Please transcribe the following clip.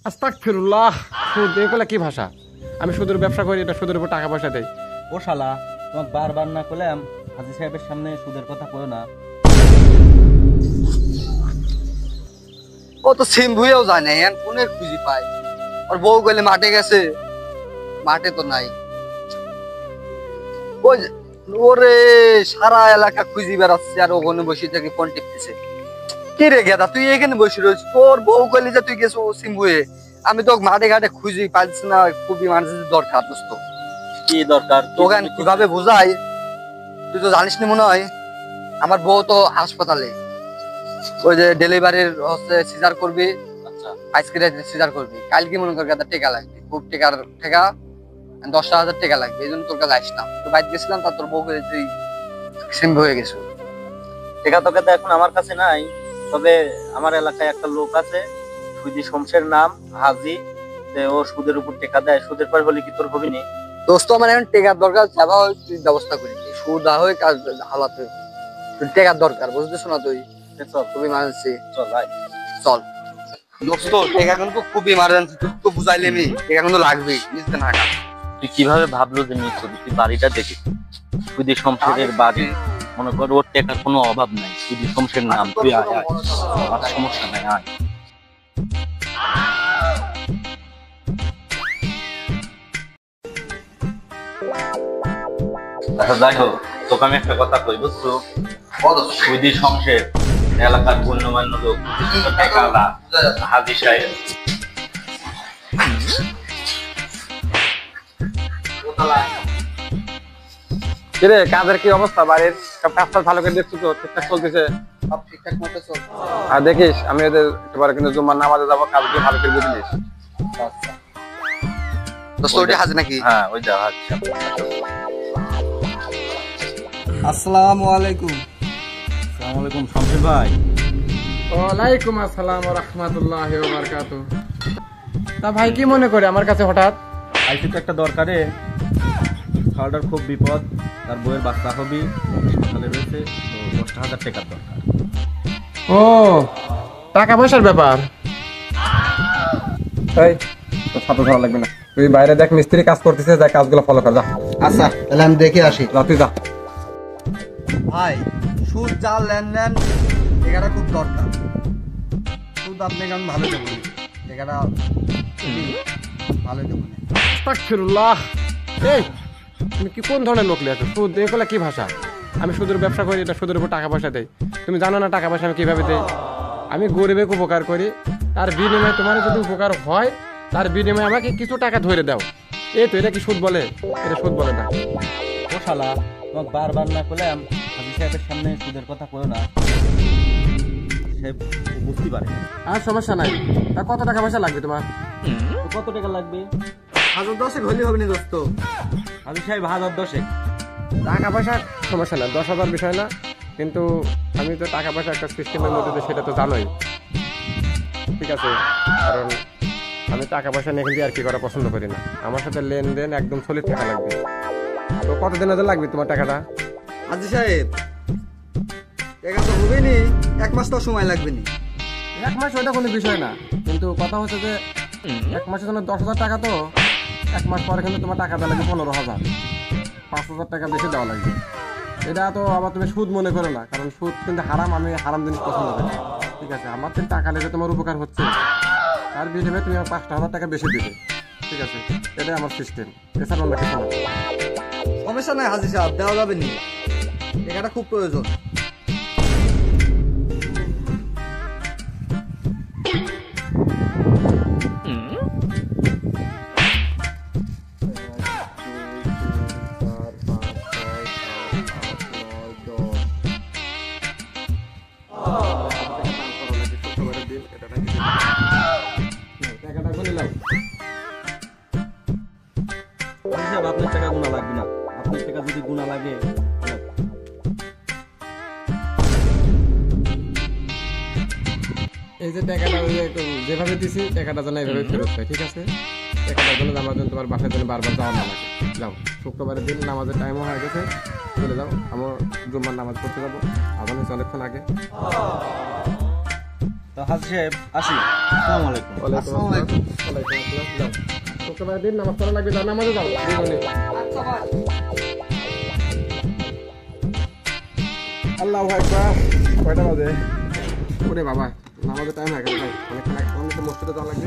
আস্তাগফিরুল্লাহ। সুদ এগুলা কি ভাষা? আমি সুদের ব্যবসা করি, এটা সুদের উপর টাকা পয়সা দেই। ও শালা, তোমাকে বারবার না করলাম হাজি সাহেবের সামনে সুদের কথা কইও না। ও তো সিম ভুইয়াও যায় না, এখন কোনে খুঁজি পায়। আর বউ গেলে মাঠে গেছে, মাঠে তো নাই। ওই ওরে সারা এলাকা খুঁজি বেড়াচ্ছে আর ওখানে বসে থেকে ফোন টিপতেছে। কি রে গেদা, তুই এখানে বসে রয়েছিস, তোর বউ গেলে যে তুই গেছো সিম ভুয়ে। আমি তো মাঠে ঘাটে খুঁজি পাচ্ছি না, খুবই মানুষের দরকার দোস্ত। কি দরকার তোকে কিভাবে বোঝাই, তুই তো জানিস না মনে হয়। আমার বউ তো হাসপাতালে, ওই যে ডেলিভারির হচ্ছে সিজার করবি। আচ্ছা, আজকে সিজার করবি, কালকে মনে কর গাদা টাকা লাগবে, খুব টাকা 10,000 টাকা লাগবে। এই জন্য তোর কাছে আসলাম, তোর বাইরে গেছিলাম, তা তোর বউ তুই সিম হয়ে গেছো। টেকা তোকে তো এখন আমার কাছে নাই, তবে আমার এলাকায় একটা লোক আছে সুদি শমশের নাম, হাজি। ও সুদের উপর টেকা দেয়, সুদের পর হলে কি তোর হবি নি? দোস্ত আমার এখন টেকার দরকার, যাবা হয় তুই ব্যবস্থা করি, সুদ হয়ে কাজ হালাত হয়ে টেকার দরকার, বুঝতেছ না তুই? চল, খুব ইমার্জেন্সি, চল ভাই চল দোস্ত। টেকা কিন্তু খুব ইমার্জেন্সি, তুই তো বুঝাইলে নি, টেকা কিন্তু লাগবেই, বুঝতে না। তুই কিভাবে ভাবলো যে নিয়ে চলি? তুই বাড়িটা দেখি, সুদি শমশেরের বাড়ি, মনে কর ওর টেকার কোনো অভাব নাই, সুদি শমশের নাম। তুই আয় আয়, আমার সমস্যা নাই, আয়। আচ্ছা যাই হোক, তোকে আমি একটা কথা কই, বুঝছো? সুদি শমশের এলাকার গণ্যমান্য লোক, টেকালা হাজি সাহেব। কিরে, কাজের কি অবস্থা? বাড়ির সব কাজ ভালো করে দেখছো তো? ঠিকঠাক চলতেছে? সব ঠিকঠাক মতো চল। আর দেখিস, আমি এদের এবারে কিন্তু জুম্মার নামাজে যাবো, কাজগুলো ভালো করে বুঝলিস। দোস্ত ওটা হাজ নাকি? হ্যাঁ, ওই যা হাজি। আসসালামু আলাইকুম। আসসালামু আলাইকুম শমশের ভাই। ওয়ালাইকুম আসসালাম ওয়া রাহমাতুল্লাহি ওয়া বারাকাতুহু। তা ভাই কি মনে করে আমার কাছে হঠাৎ? আইসি তো একটা দরকারে, খাওয়াটার খুব বিপদ, তার বইয়ের বাচ্চা হবি, হাসপাতালে রয়েছে, তো 10,000 টাকার দরকার। ও, টাকা পয়সার ব্যাপার। এই তো ছাত্র ধরা লাগবে না, তুই বাইরে দেখ, মিস্ত্রি কাজ করতেছে, যা কাজগুলো ফলো কর, যা। আচ্ছা তাহলে আমি দেখে আসি। যা, তুই যা। ভাই সুদ যা লেনদেন, টেকাটা খুব দরকার। সুদ আপনাকে আমি ভালো দেবো, টেকাটা ভালো দেবো। আস্তাগফিরুল্লাহ। এই তুমি কি কোন ধরনের লোক লিয়েছো? সুদ এগুলা কি ভাষা? আমি সুদের ব্যবসা করি, এটা সুদের উপর টাকা পয়সা দেই। তুমি জানো না টাকা পয়সা আমি কিভাবে দেই? আমি গরিবের উপকার করি, তার বিনিময়ে তোমার যদি উপকার হয়, তার বিনিময়ে আমাকে কিছু টাকা ধরে দাও। এই তো, এটা কি সুদ বলে? এটা সুদ বলে না। ও শালা, তোমাকে বারবার না করলাম হাজি সাহেবের সামনে সুদের কথা কইও না। সাহেব বুঝতে পারে। আর সমস্যা নাই। তা কত টাকা পয়সা লাগবে তোমার? তো কত টাকা লাগবে? 10,000 হলে হবে না দোস্ত। হাজি সাহেব 10,000 টাকা পয়সা সমস্যা না, 10,000 বিষয় না, কিন্তু আমি তো টাকা পয়সা একটা সিস্টেমের মধ্যে দিই, সেটা তো জানোই। ঠিক আছে, কারণ আমি টাকা পয়সা নিয়ে কিন্তু আর কি করা পছন্দ করি না। আমার সাথে লেনদেন একদম সলিড টাকা লাগবে। তো কতদিনের জন্য লাগবে তোমার টাকাটা? হাজি সাহেব, টাকা তো হবে নি, 1 মাস তো সময় লাগবে নি। 1 মাস ওইটা কোনো বিষয় না, কিন্তু কথা হচ্ছে যে 1 মাসের জন্য 10,000 টাকা, তো 1 মাস পরে কিন্তু তোমার টাকা দেওয়া লাগবে 15,000, 5,000 টাকা বেশি দেওয়া লাগবে। এটা তো আবার তুমি সুদ মনে করো না, কারণ সুদ কিন্তু হারাম, আমি হারাম জিনিস পছন্দ করি। ঠিক আছে, আমার তো টাকা লেগে তোমার উপকার হচ্ছে, তার বিনিময়ে তুমি 5,000 টাকা বেশি দেবে। ঠিক আছে, এটাই আমার সিস্টেম, এছাড়া অন্য কিছু না। সমস্যা নাই হাজি সাহেব, দেওয়া যাবে নি, টাকাটা খুব প্রয়োজন। হাজি সাহেব, আপনার টাকা গুণা লাগবে না, আপনার টাকা যদি গুণা লাগে। এই যে টাকাটা যেভাবে দিছি, টাকাটা যেন এইভাবে ফেরত পাই। ঠিক আছে, টাকাটার জন্য আমার জন্য তোমার বাসার জন্য বারবার যাওয়া না লাগে। যাও, শুক্রবারের দিন নামাজের টাইমও হয়ে গেছে, চলে যাও। আমার জুম্মার নামাজ পড়তে যাবো, আজান হয়েছে অনেকক্ষণ আগে। তো হাজি সাহেব আসি, আসসালামু আলাইকুম। আসসালামু আলাইকুম। ওয়ালাইকুম আসসালাম, যাও। শুক্রবার দিন নামাজ পড়া লাগবে, যাও নামাজে যাও দুজনে। আল্লাহু আকবার। কয়টা বাজে? ওরে বাবা, নামাজের টাইম হয়ে গেল ভাই, অনেকক্ষণ আগে মসজিদে যাওয়া লাগবে।